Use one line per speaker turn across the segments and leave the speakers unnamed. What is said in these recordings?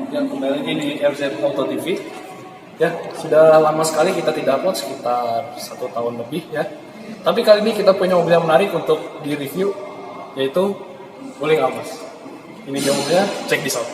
Yang kembali lagi di RZ Auto TV. Ya, sudah lama sekali kita tidak upload, sekitar 1 tahun lebih ya. Tapi kali ini kita punya mobil yang menarik untuk di-review, yaitu Wuling Almas. Ini dia mobilnya, check this out.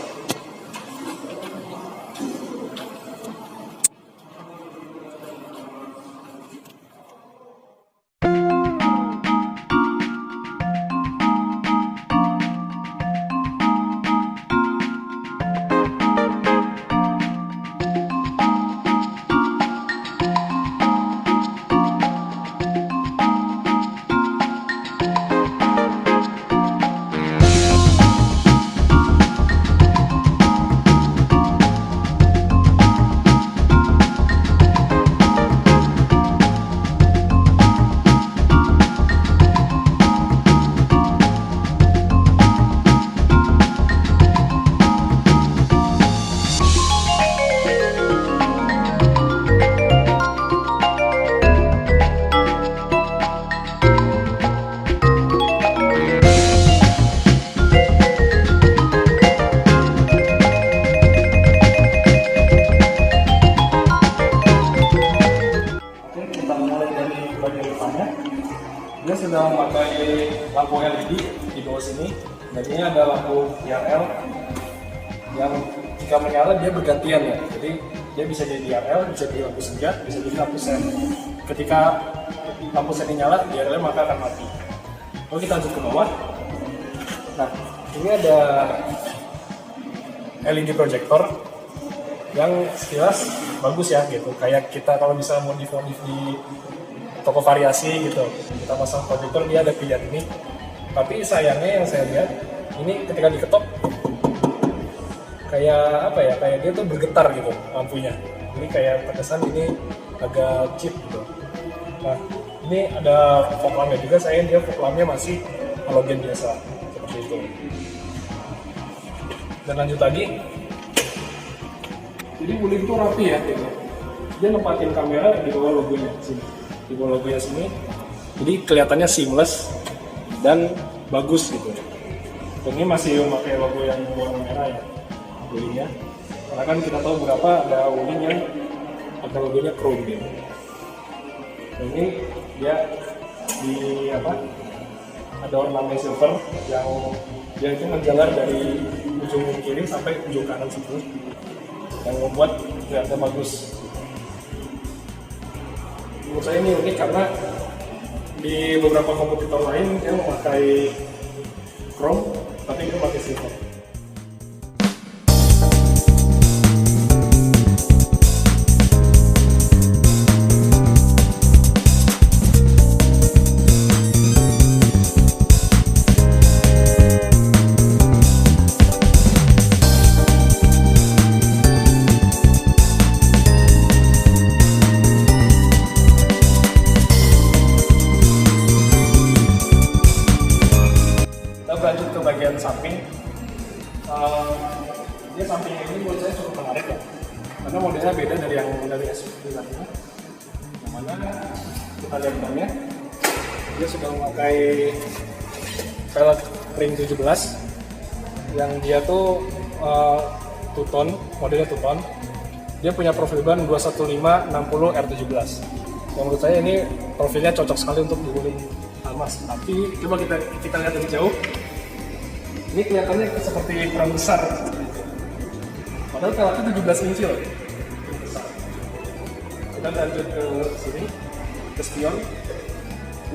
Kita mulai dari bagian depannya. Dia sudah memakai lampu LED di bawah sini. Dan ini ada lampu DRL yang jika menyala dia bergantian ya. Jadi dia bisa jadi DRL, bisa jadi lampu senja, bisa jadi lampu sen. Ketika lampu sen nyala, DRL maka akan mati. Lalu kita lanjut ke bawah. Nah, ini ada LED projector yang sekilas bagus ya gitu, kayak kita kalau bisa modif di toko variasi gitu, kita pasang proyektor dia ada pilihan ini. Tapi sayangnya yang saya lihat ini ketika diketok kayak apa ya, kayak dia tuh bergetar gitu lampunya, ini kayak terkesan ini agak cheap gitu. Nah, ini ada fog lampnya juga, sayang dia fog lampnya masih halogen biasa seperti itu. Dan lanjut lagi, jadi Wuling itu rapi ya gitu. Dia nempatin kamera di bawah logonya sini, di bawah logonya sini. Jadi kelihatannya seamless dan bagus gitu. Dan ini masih memakai logo yang warna merah ya, Wulingnya. Karena kan kita tahu beberapa ada Wuling yang ada logonya chrome gitu. Dan ini dia di apa? Ada ornamen silver yang dia itu menjalar dari ujung kiri sampai ujung kanan seperti yang membuat kelihatan bagus. Menurut saya ini unik karena di beberapa kompetitor lain dia memakai chrome, tapi ini memakai silver. Lanjut ke bagian samping. Dia sampingnya ini menurut saya cukup menarik ya, karena modelnya beda dari SUV lainnya. Yang mana kita lihat bannya, dia sudah memakai velg ring 17 yang dia tuh two-tone, modelnya two-tone. Dia punya profil ban 215/60 R17. Yang menurut saya ini profilnya cocok sekali untuk di Wuling Almas. Tapi coba kita lihat dari jauh. Ini kelihatannya seperti ukuran besar. Padahal velgnya 17 inci loh. Kita lanjut ke sini, ke spion.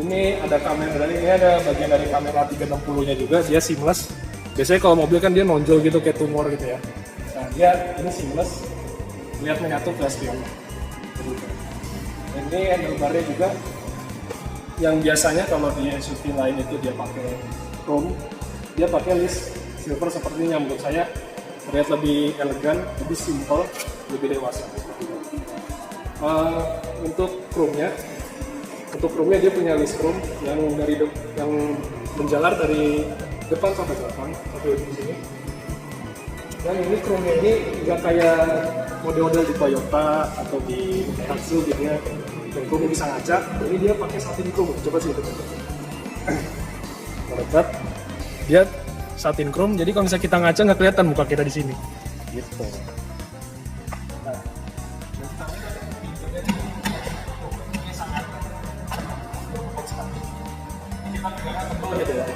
Ini ada kamera, ini ada bagian dari kamera 360-nya juga, dia seamless. Biasanya kalau mobil kan dia nonjol gitu kayak tumor gitu ya. Nah, dia ini seamless. Lihat menyatu ke spion. Dan ini handlebarnya juga yang biasanya kalau di SUV lain itu dia pakai chrome, dia pakai list silver sepertinya. Menurut saya terlihat lebih elegan, lebih simple, lebih dewasa. Untuk chrome-nya dia punya list chrome yang yang menjalar dari depan sampai belakang sampai di sini. Dan ini chrome-nya ini nggak kayak model-model di Toyota atau di Daihatsu gitu ya, dan chrome bisa ngaca. Ini dia pakai satin chrome. Coba sih itu. Melekat. Dia satin chrome, jadi kalau misalnya kita ngaca nggak kelihatan muka kita di sini. gitu. Nah, ini sangat kita pegangan tebal gitu ya.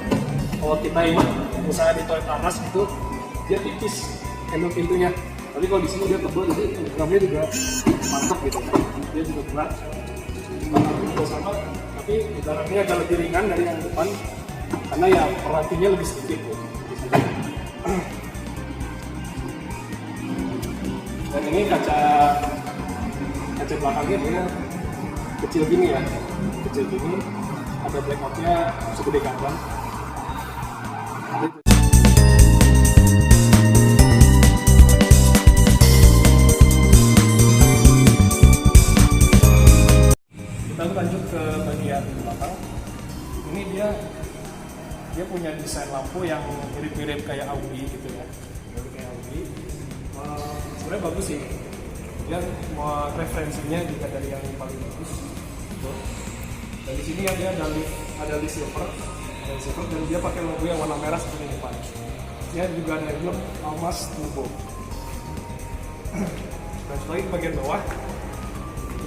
Kalau kita ini misalnya di Toys R Us itu dia tipis handle pintunya, tapi kalau di sini dia tebal jadi genggamnya juga mantap gitu, dia juga berat. Juga sama, tapi dalamnya agak lebih ringan dari yang depan karena ya perantinya lebih sedikit gitu. Dan ini kaca belakangnya dia kecil gini ya, kecil gini, ada blackoutnya segede gaban. Kita lanjut ke bagian belakang. Ini dia punya desain lampu yang mirip-mirip kayak Audi gitu ya, mirip kayak Audi. Sebenarnya bagus sih. Dia mau referensinya juga dari yang paling bagus. Gitu. Dan di sini ya dia ada di silver, dan dia pakai logo yang warna merah seperti di depan. Dia juga ada emblem Almas Turbo. Dan setelah bagian bawah,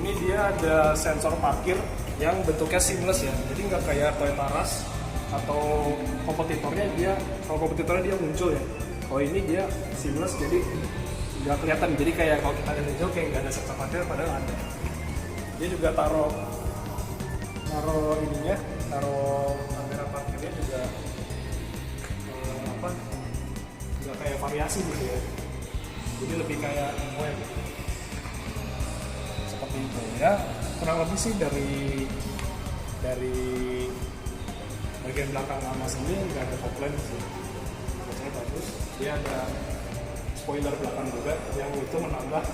ini dia ada sensor parkir yang bentuknya seamless ya. Jadi nggak kayak Toyota Rush atau kompetitornya kalau kompetitornya dia muncul ya. Kalau ini dia seamless jadi nggak kelihatan. Jadi kayak kalau kita lihat jauh kayak nggak ada sensor parkir padahal ada. Dia juga taruh kamera parkirnya juga nggak kayak variasi gitu ya. Jadi lebih kayak web seperti itu ya. Kurang lebih sih dari bagian belakang Almas ini nggak ada komplain sih. Biasanya bagus. Dia ada spoiler belakang juga yang itu menambah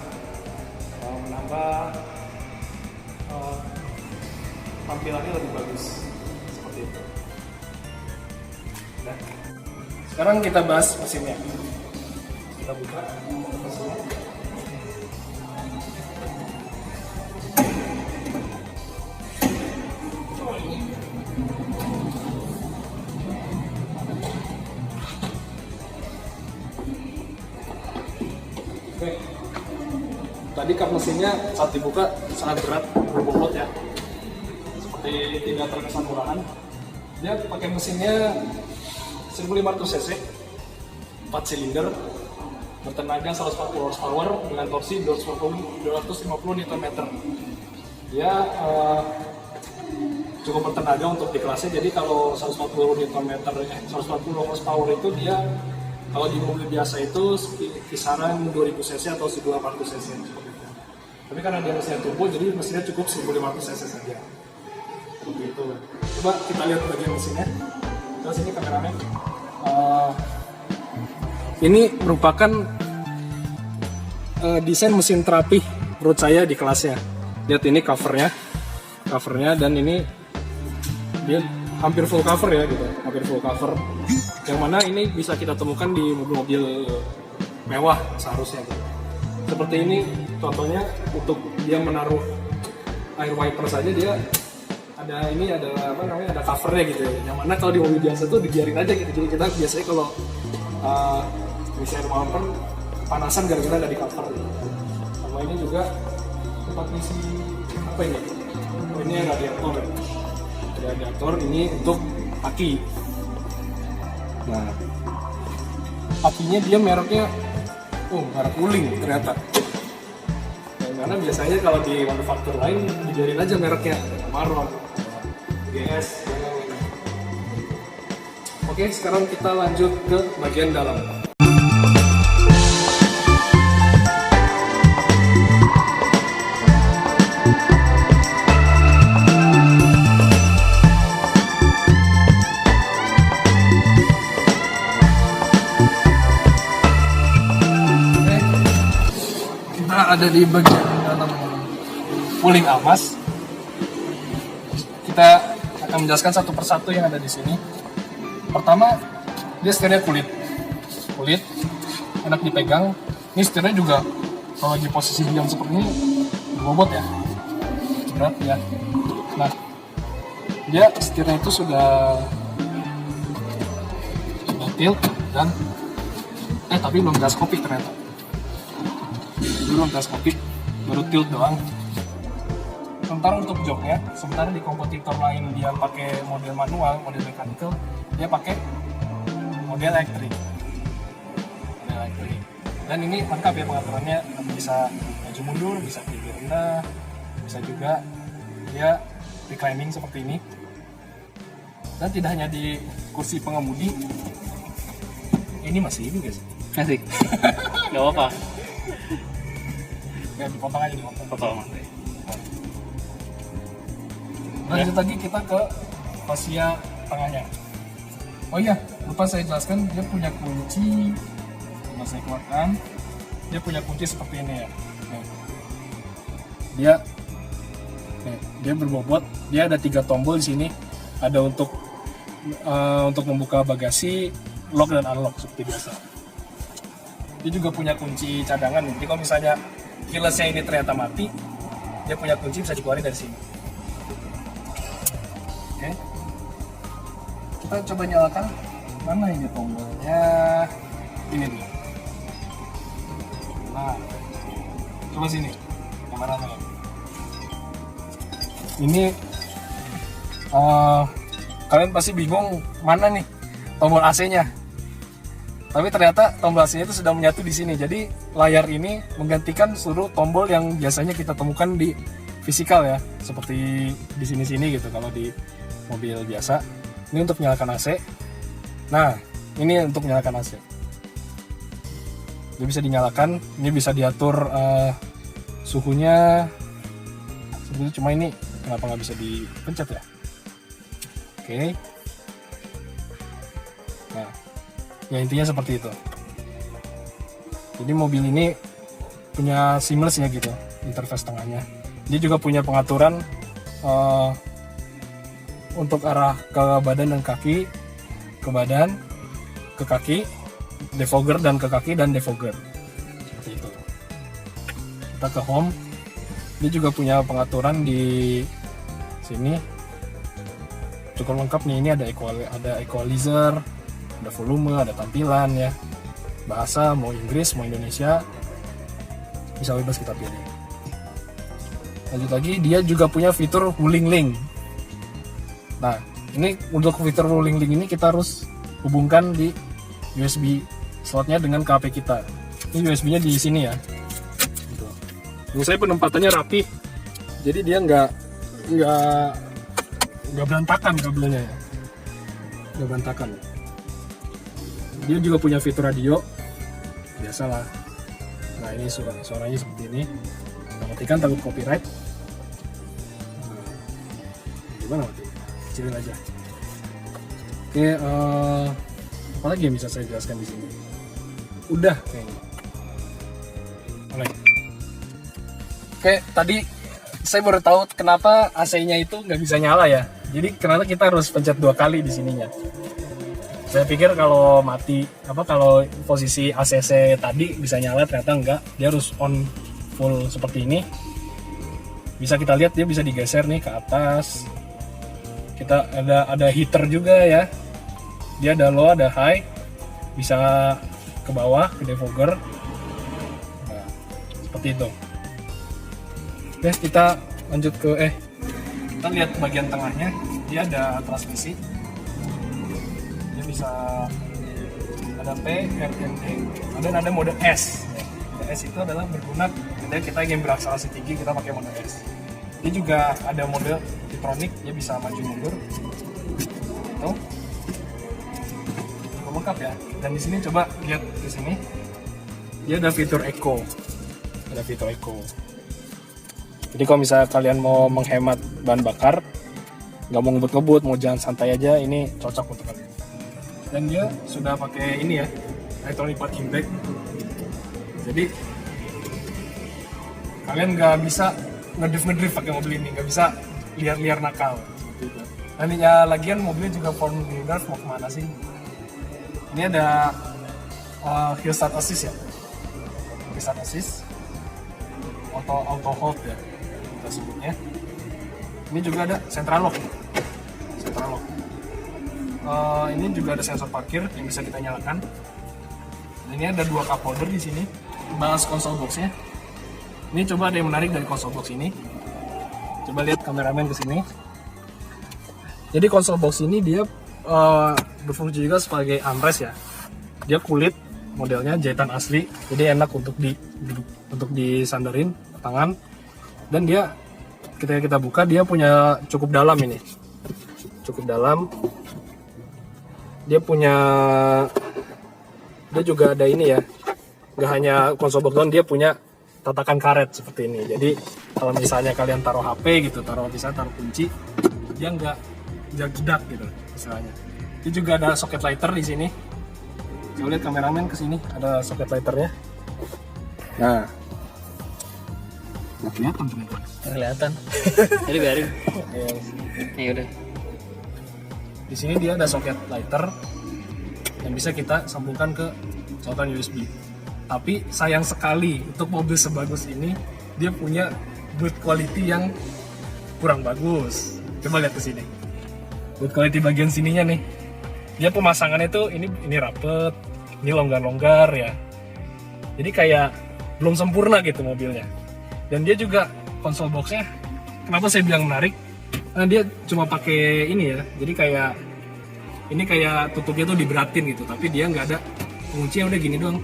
tampilannya lebih bagus seperti itu. Nah, sekarang kita bahas mesinnya. Kita buka mesinnya. Oke. Tadi kap mesinnya saat dibuka sangat berat, berbobot ya. Seperti tidak terkesan murahan. Dia pakai mesinnya 1500 cc, 4 silinder, bertenaga 140 horsepower dengan torsi 250 Nm. Dia cukup bertenaga untuk di kelasnya. Jadi kalau 140 horsepower itu dia kalau di mobil biasa itu kisaran 2000 cc atau 1800 cc. Tapi karena dia mesinnya turbo, jadi mesinnya cukup 1500 cc saja. Seperti itu. Coba kita lihat bagian mesinnya. Terus ini kameramen. Ini merupakan desain mesin terapi menurut saya di kelasnya. Lihat ini covernya dan ini dia hampir full cover ya gitu, hampir full cover. Yang mana ini bisa kita temukan di mobil-mobil mewah seharusnya gitu. Seperti ini contohnya untuk dia menaruh air wiper saja dia ada covernya gitu ya. Yang mana kalau di mobil biasa tuh dibiarin aja gitu. Jadi kita biasanya kalau isi air wiper panasan gara-gara nggak di cover gitu. Sama ini juga tempat isi apa ini? Ini radiator ini untuk aki. Nah, akinya dia mereknya merek Wuling ternyata. Karena biasanya kalau di manufaktur lain dibiarin aja mereknya, Maron, GS, dan lain-lain. Oke, sekarang kita lanjut ke bagian dalam. Ada di bagian dalam Wuling Almas. Kita akan menjelaskan satu persatu yang ada di sini. Pertama, dia setirnya kulit, enak dipegang. Ini setirnya juga kalau di posisi diam seperti ini berbobot ya, berat ya. Nah, dia setirnya itu sudah tilt dan tapi belum gaskopik ternyata. turun teleskopik, baru tilt doang. Sementara untuk joknya, sementara di kompetitor lain dia pakai model manual, model mechanical, dia pakai model elektrik. Dan ini lengkap ya pengaturannya, bisa maju mundur, bisa tinggi rendah, bisa juga dia reclining seperti ini. Dan tidak hanya di kursi pengemudi, ini masih ini guys.
Masih. Gak apa-apa.
Ya dipotong aja, dipotong. Lanjut lagi kita ke fascia tengahnya. Oh iya, lupa saya jelaskan, dia punya kunci. Coba saya keluarkan. Dia punya kunci seperti ini ya. Dia berbobot. Dia ada 3 tombol di sini. Ada untuk membuka bagasi, lock dan unlock seperti biasa. Dia juga punya kunci cadangan. Jadi kalau misalnya keylessnya ini ternyata mati, dia punya kunci bisa dikeluarin dari sini. Oke. Kita coba nyalakan. Mana ini tombolnya? Ini nih. Nah, coba sini kameranya. Ini kalian pasti bingung mana nih tombol AC-nya. Tapi ternyata tombol AC-nya itu sudah menyatu di sini. Jadi layar ini menggantikan seluruh tombol yang biasanya kita temukan di fisikal ya, seperti di sini-sini gitu kalau di mobil biasa. Ini untuk menyalakan AC. Nah, ini untuk menyalakan AC. Dia bisa dinyalakan, ini bisa diatur suhunya. Sebetulnya cuma ini kenapa nggak bisa dipencet ya? Oke. Nah, ya intinya seperti itu. Jadi mobil ini punya seamless ya gitu, interface tengahnya. Dia juga punya pengaturan untuk arah ke badan dan kaki, ke badan, ke kaki, defogger dan ke kaki dan defogger. Seperti itu. Kita ke home. Dia juga punya pengaturan di sini. Cukup lengkap nih. Ini ada equalizer, ada volume, ada tampilan ya. Bahasa mau Inggris, mau Indonesia, bisa bebas kita pilih. Lanjut lagi, dia juga punya fitur Wuling Link. Nah, ini untuk fitur Wuling Link ini kita harus hubungkan di USB slotnya dengan HP kita. Ini USB-nya di sini ya. Gitu. Menurut saya penempatannya rapi, jadi dia nggak berantakan kabelnya ya. Nggak berantakan. Dia juga punya fitur radio, biasalah. Nah ini suaranya seperti ini. Matikan takut copyright. Gimana mati? Kecilin aja. Oke, apa lagi yang bisa saya jelaskan di sini? Udah kayaknya. Oke, tadi saya baru tahu kenapa AC-nya itu nggak bisa nyala ya. Jadi kenapa kita harus pencet 2 kali di sininya. Saya pikir kalau mati, kalau posisi ACC tadi bisa nyala, ternyata enggak. Dia harus on full seperti ini. Bisa kita lihat dia bisa digeser nih ke atas. Kita ada heater juga ya. Dia ada low, ada high. Bisa ke bawah, ke defogger. Nah, seperti itu. Oke, kita lanjut ke kita lihat bagian tengahnya. Dia ada transmisi. Dia bisa ada P, R, M, D, dan ada mode S. Mode S itu adalah berguna ketika kita ingin berakselerasi tinggi, kita pakai mode S. Dia juga ada mode Tiptronic, dia bisa maju mundur. Itu cukup lengkap ya. Dan di sini coba lihat di sini, dia ada fitur Eco. Ada fitur Eco. Jadi kalau misalnya kalian mau menghemat bahan bakar, nggak mau ngebut-ngebut, mau jalan santai aja, ini cocok untuk kalian. Dan dia sudah pakai ini ya, electronic parking brake. Jadi kalian nggak bisa ngedrift pakai mobil ini, nggak bisa liar-liar nakal. Dan ya lagian mobilnya juga form wheel drive, mau kemana sih? Ini ada hill start assist ya, hill start assist, auto hold ya kita sebutnya. Ini juga ada central lock. Ini juga ada sensor parkir yang bisa kita nyalakan. Dan ini ada 2 cup holder di sini, balance console boxnya. Ini coba ada yang menarik dari console box ini. Coba lihat kameramen ke sini. Jadi console box ini dia berfungsi juga sebagai armrest ya. Dia kulit, modelnya jahitan asli, jadi enak untuk disandarin tangan. Dan dia ketika kita buka dia punya cukup dalam ini, cukup dalam. Dia juga ada ini ya, nggak hanya console box doang, dia punya tatakan karet seperti ini. Jadi kalau misalnya kalian taruh HP gitu, taruh kunci, dia nggak jedak gitu misalnya. Dia juga ada socket lighter di sini. Coba lihat kameramen ke sini, ada socket lighternya. Nah, nggak kelihatan ternyata.
Kelihatan. Jadi biarin. Ya udah.
Di sini dia ada socket lighter yang bisa kita sambungkan ke colokan USB. Tapi sayang sekali untuk mobil sebagus ini dia punya build quality yang kurang bagus. Coba lihat ke sini. Build quality bagian sininya nih. Dia pemasangannya tuh ini rapet, ini longgar-longgar ya. Jadi kayak belum sempurna gitu mobilnya. Dan dia juga console box-nya, kenapa saya bilang menarik? Nah, dia cuma pakai ini ya, jadi kayak tutupnya tuh diberatin gitu, tapi dia nggak ada penguncinya, udah gini doang.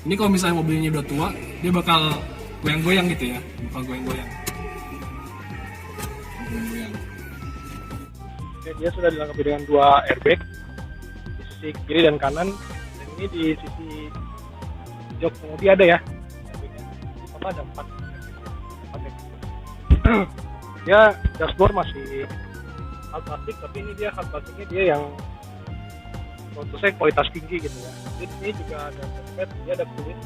Ini kalau misalnya mobilnya udah tua, dia bakal goyang-goyang gitu ya, bakal goyang-goyang. Oke, dia sudah dilengkapi dengan 2 airbag di sisi kiri dan kanan, dan ini di sisi jok pengemudi ada ya. Apa ada 4 dia dashboard masih hard plastik, tapi ini dia hard plastiknya dia yang menurut saya kualitas tinggi gitu ya. Jadi ini juga ada soket, dia ada kulit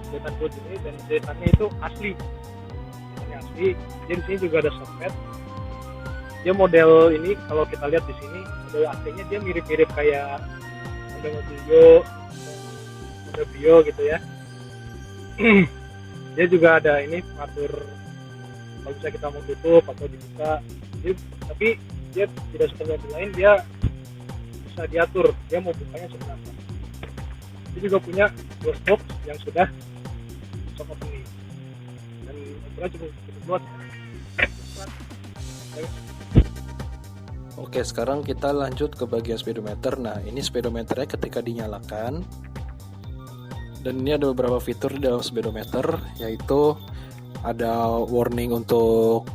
jahitan kulit ini, dan jahitannya itu asli. Jadi di sini juga ada soket. Dia model ini kalau kita lihat di sini model aslinya dia mirip-mirip kayak model Brio gitu ya. Dia juga ada ini pengatur kalau bisa kita mau tutup atau dibuka. Tapi dia tidak seperti mobil lain, dia bisa diatur dia mau bukanya seperti apa. Dia juga punya door box yang sudah shock opening dan ukurannya cukup luas.
Oke, sekarang kita lanjut ke bagian speedometer. Nah, ini speedometernya ketika dinyalakan. Dan ini ada beberapa fitur di dalam speedometer, yaitu ada warning untuk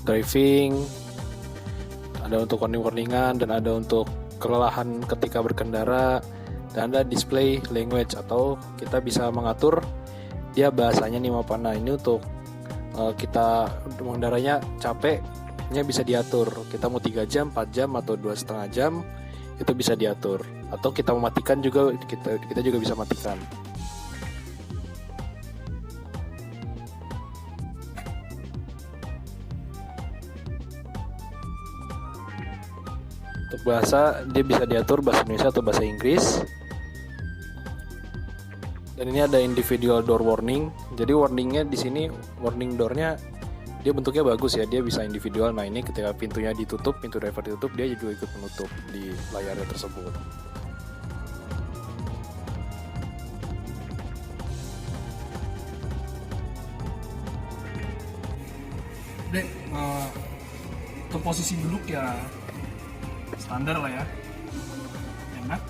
driving, ada untuk warning-warningan, dan ada untuk kelelahan ketika berkendara, dan ada display language atau kita bisa mengatur dia bahasanya nih mau apa. Nah, ini untuk kita mengendaranya capeknya bisa diatur, kita mau 3 jam, 4 jam atau 2,5 jam itu bisa diatur, atau kita mematikan juga, kita juga bisa matikan. Untuk bahasa dia bisa diatur bahasa Indonesia atau bahasa Inggris. Dan ini ada individual door warning. Jadi warningnya di sini, warning doornya dia bentuknya bagus ya, dia bisa individual. Nah, ini ketika pintunya ditutup, pintu driver ditutup, dia juga ikut menutup di layarnya tersebut.
Dek, untuk posisi duduk ya standar lah ya, enak.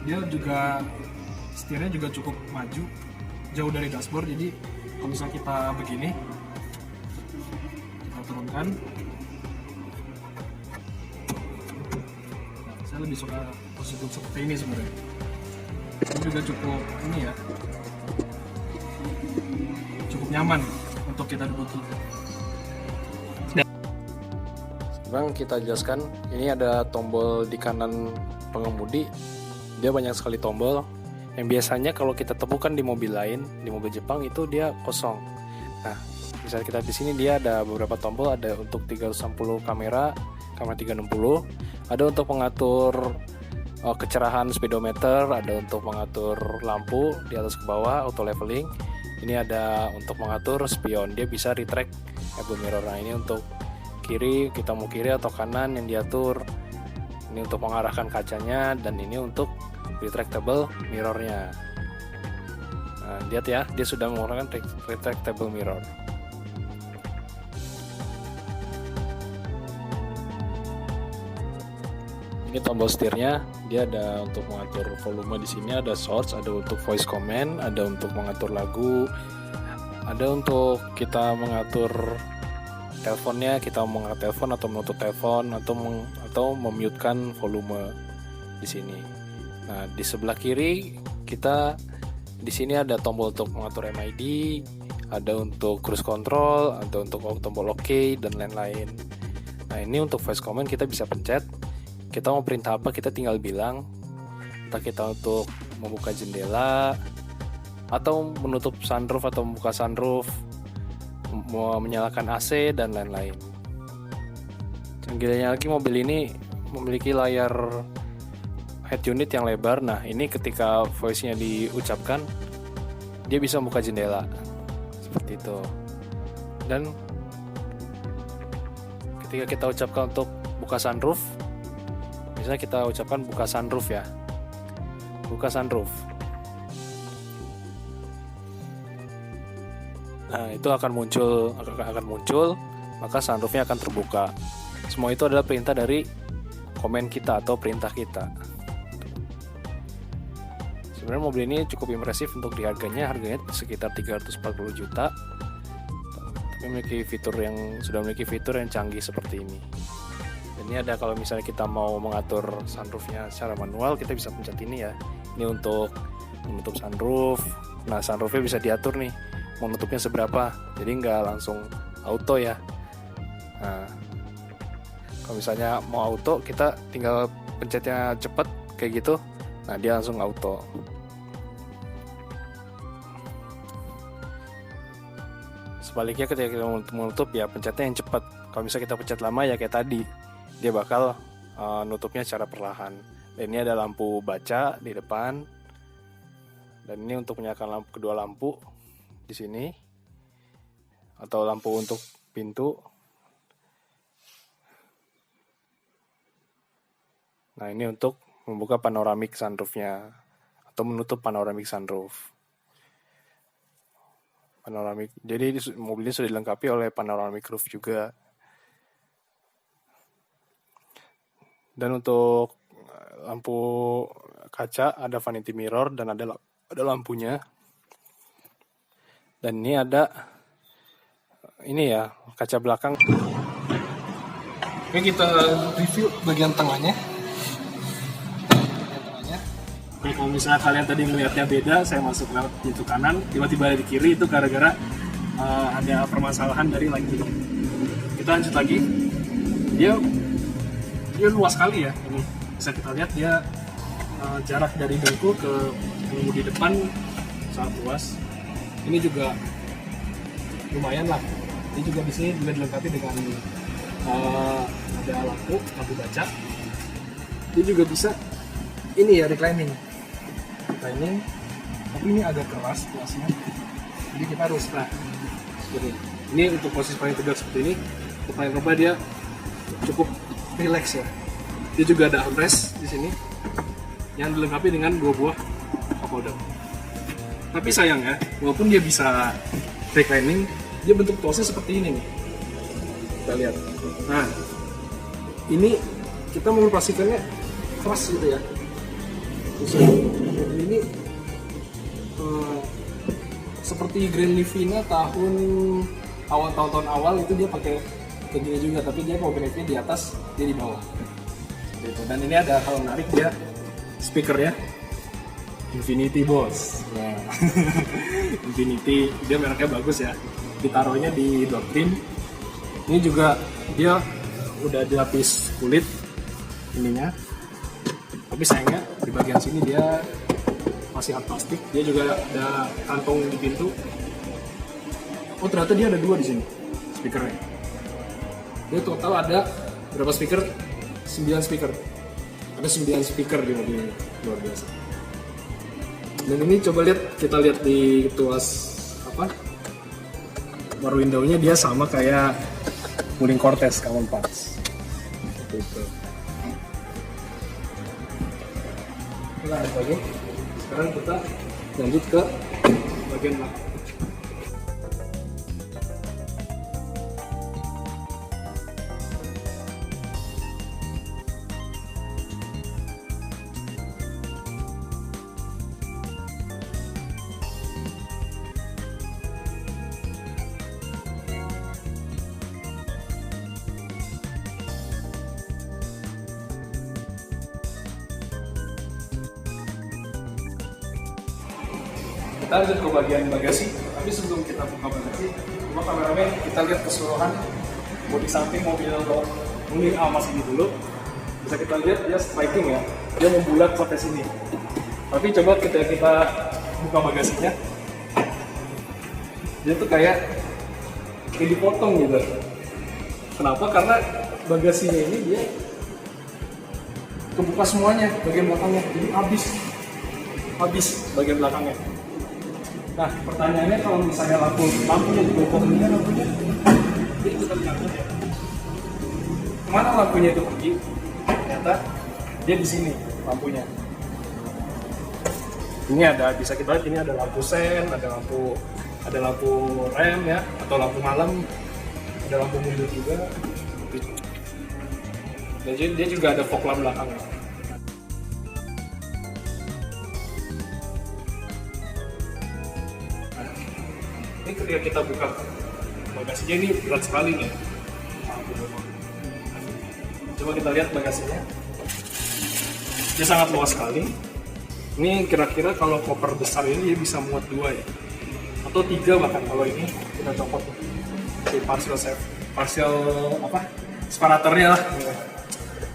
Dia juga setirnya juga cukup maju, jauh dari dashboard. Jadi kalau misalnya kita begini, kita turunkan. Nah, saya lebih suka posisi duduk seperti ini sebenarnya. Ini juga cukup ini ya, cukup nyaman untuk kita duduki.
Sekarang kita jelaskan, ini ada tombol di kanan pengemudi. Dia banyak sekali tombol yang biasanya kalau kita temukan di mobil lain, di mobil Jepang itu dia kosong. Nah, misalnya kita di sini dia ada beberapa tombol, ada untuk 360 kamera 360, ada untuk mengatur kecerahan speedometer, ada untuk mengatur lampu di atas ke bawah, auto leveling. Ini ada untuk mengatur spion, dia bisa retract head mirror. Nah, ini untuk kiri, kita mau kiri atau kanan yang diatur. Ini untuk mengarahkan kacanya, dan ini untuk retractable mirrornya. Nah, lihat ya, dia sudah menggunakan retractable mirror. Ini tombol setirnya, dia ada untuk mengatur volume di sini, ada source, ada untuk voice command, ada untuk mengatur lagu, ada untuk kita mengatur teleponnya, kita mau mengangkat telepon atau menutup telepon atau memute-kan volume di sini. Nah, di sebelah kiri kita di sini ada tombol untuk mengatur MID, ada untuk cruise control, ada untuk tombol OK dan lain-lain. Nah, ini untuk voice command kita bisa pencet. Kita mau perintah apa, kita tinggal bilang. Entah kita untuk membuka jendela, atau menutup sunroof atau membuka sunroof, menyalakan AC, dan lain-lain. Canggihnya lagi, mobil ini memiliki layar head unit yang lebar. Nah, ini ketika voice-nya diucapkan, dia bisa membuka jendela. Seperti itu. Dan ketika kita ucapkan untuk buka sunroof, misalnya kita ucapkan buka sunroof ya, buka sunroof. Nah, itu akan muncul, maka sunroofnya akan terbuka. Semua itu adalah perintah dari komen kita atau perintah kita. Sebenarnya mobil ini cukup impresif untuk harganya sekitar 340 juta. Tapi sudah memiliki fitur yang canggih seperti ini. Ini ada kalau misalnya kita mau mengatur sunroofnya secara manual, kita bisa pencet ini ya. Ini untuk menutup sunroof. Nah, sunroofnya bisa diatur nih, mau nutupnya seberapa. Jadi nggak langsung auto ya. Nah, kalau misalnya mau auto, kita tinggal pencetnya cepat kayak gitu. Nah, dia langsung auto. Sebaliknya ketika kita menutup ya pencetnya yang cepat. Kalau misalnya kita pencet lama ya kayak tadi, dia bakal nutupnya secara perlahan. Dan ini ada lampu baca di depan. Dan ini untuk menyalakan kedua lampu di sini, atau lampu untuk pintu. Nah, ini untuk membuka panoramic sunroofnya atau menutup panoramic sunroof. Jadi mobil ini sudah dilengkapi oleh panoramic roof juga. Dan untuk lampu kaca ada vanity mirror dan ada lampunya. Dan ini ada kaca belakang. Oke, kita review bagian tengahnya.
Oke, kalau misalnya kalian tadi melihatnya beda, saya masuk lewat pintu kanan, tiba-tiba ada di kiri, itu gara-gara ada permasalahan dari lighting. Kita lanjut lagi. Dia luas sekali ya. Ini bisa kita lihat dia jarak dari dengkul ke pengemudi depan sangat luas. Ini juga lumayan lah. Ini juga di sini juga dilengkapi dengan ada lampu baca. Dia juga bisa reclining, tapi ini agak keras kelasnya. Jadi kita harus seperti ini untuk posisi paling tegak seperti ini. Untuk paling rebah dia cukup relax ya. Dia juga ada armrest di sini yang dilengkapi dengan 2 buah cup holder. Tapi sayangnya, walaupun dia bisa reclining, dia bentuk tosnya seperti ini nih. Kita lihat. Nah, ini kita mengoperasikannya keras gitu ya. Terus ini seperti Grand Livina tahun-tahun awal itu dia pakai kayak gini juga, tapi dia mobilnya di atas, dia di bawah. Gitu. Dan ini ada hal menarik, dia speakernya Infinity Boss. Nah, Infinity, dia mereknya bagus ya. Ditaruhnya di door trim. Ini juga dia udah dilapis kulit ininya. Tapi sayangnya di bagian sini dia masih hard plastik. Dia juga ada kantong di pintu. Oh, ternyata dia ada 2 di sini speakernya. Dia total ada berapa speaker? 9 speaker. Ada 9 speaker di mobil ini, luar biasa. Dan ini coba kita lihat di tuas power window-nya, dia sama kayak Wuling Cortez Common Parts. Seperti itu. Kita lanjut lagi. Sekarang kita lanjut ke bagian belakang. Kita lanjut ke bagian bagasi, tapi sebelum kita buka bagasi, coba kameramen kita lihat keseluruhan bodi samping mobil Wuling Almas ini dulu. Bisa kita lihat dia striking ya, dia membulat sampai sini. Tapi coba kita buka bagasinya, dia tuh kayak dipotong gitu. Kenapa? Karena bagasinya ini dia kebuka semuanya bagian belakangnya, jadi habis bagian belakangnya. Nah, pertanyaannya kalau misalnya lampunya dibopong ini kan lampunya, jadi kita lihat ya. Kemana lampunya itu pergi? Ternyata dia di sini lampunya. Ini bisa kita lihat ini ada lampu sen, ada lampu rem ya, atau lampu malam, ada lampu mundur juga. Dan dia juga ada fog lamp belakangnya. Ini ketika kita buka bagasinya, ini berat sekali nih. Coba kita lihat bagasinya. Dia sangat luas sekali. Ini kira-kira kalau koper besar ini dia bisa muat 2 ya, atau 3 bahkan kalau ini kita copot si partial separatornya lah.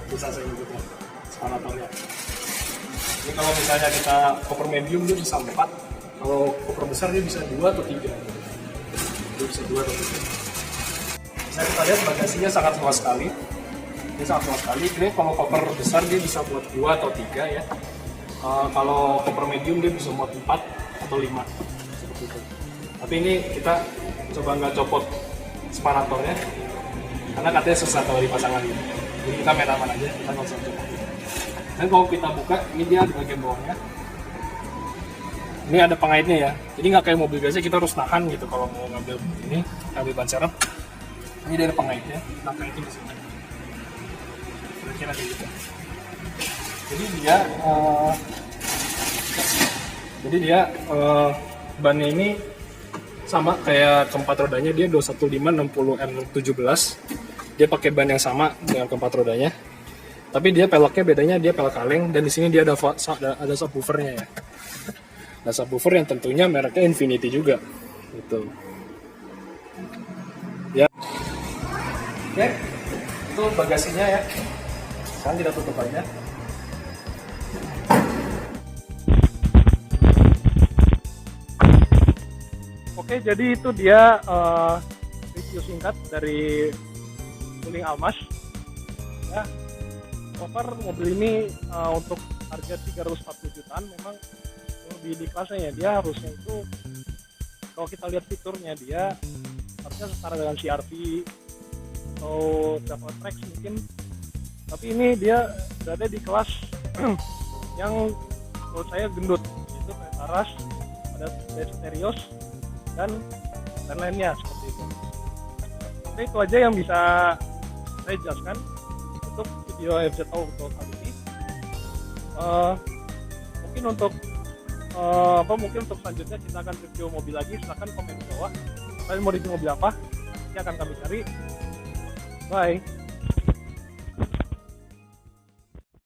Bisa saya sebutnya separatornya. Jadi kalau misalnya kita koper medium dia bisa 4. Kalau koper besar dia bisa 2 atau 3. Dia bisa 2 atau 3. Bisa kita lihat bagasinya sangat luas sekali. Dia sangat luas sekali. Ini kalau koper besar dia bisa buat 2 atau 3 ya. Kalau koper medium dia bisa buat 4 atau 5. Seperti itu. Tapi ini kita coba nggak copot separatornya, karena katanya susah kalau dipasang lagi. Jadi kita main aman aja, kita nggak usah copot. Dan kalau kita buka, ini dia di bagian bawahnya. Ini ada pengaitnya ya, jadi nggak kayak mobil biasa kita harus nahan gitu kalau mau ngambil ban serep. Ini ada pengaitnya, kita kaitin di sini. Kira-kira kayak gitu. Jadi dia bannya ini sama kayak keempat rodanya, dia 215/60M17. Dia pakai ban yang sama dengan keempat rodanya. Tapi dia peleknya bedanya, dia pelek kaleng, dan di sini dia ada subwoofernya ya. Nah, subwoofer yang tentunya mereknya Infinity juga gitu ya. Oke, itu bagasinya ya. Sekarang kita tutup aja. Oke, jadi itu dia review singkat dari Wuling Almas ya. Over mobil ini untuk harga 340 jutaan memang lebih di kelasnya ya. Dia harusnya itu kalau kita lihat fiturnya dia harusnya setara dengan CR-V atau Travel Trax mungkin, tapi ini dia berada di kelas yang menurut saya gendut, itu kayak taras, ada stereos dan lainnya seperti itu. Oke, itu aja yang bisa saya jelaskan untuk video FZO untuk kali ini. Mungkin untuk selanjutnya kita akan review mobil lagi. Silahkan komen di bawah kalian mau review mobil apa, nanti akan kami cari. Bye.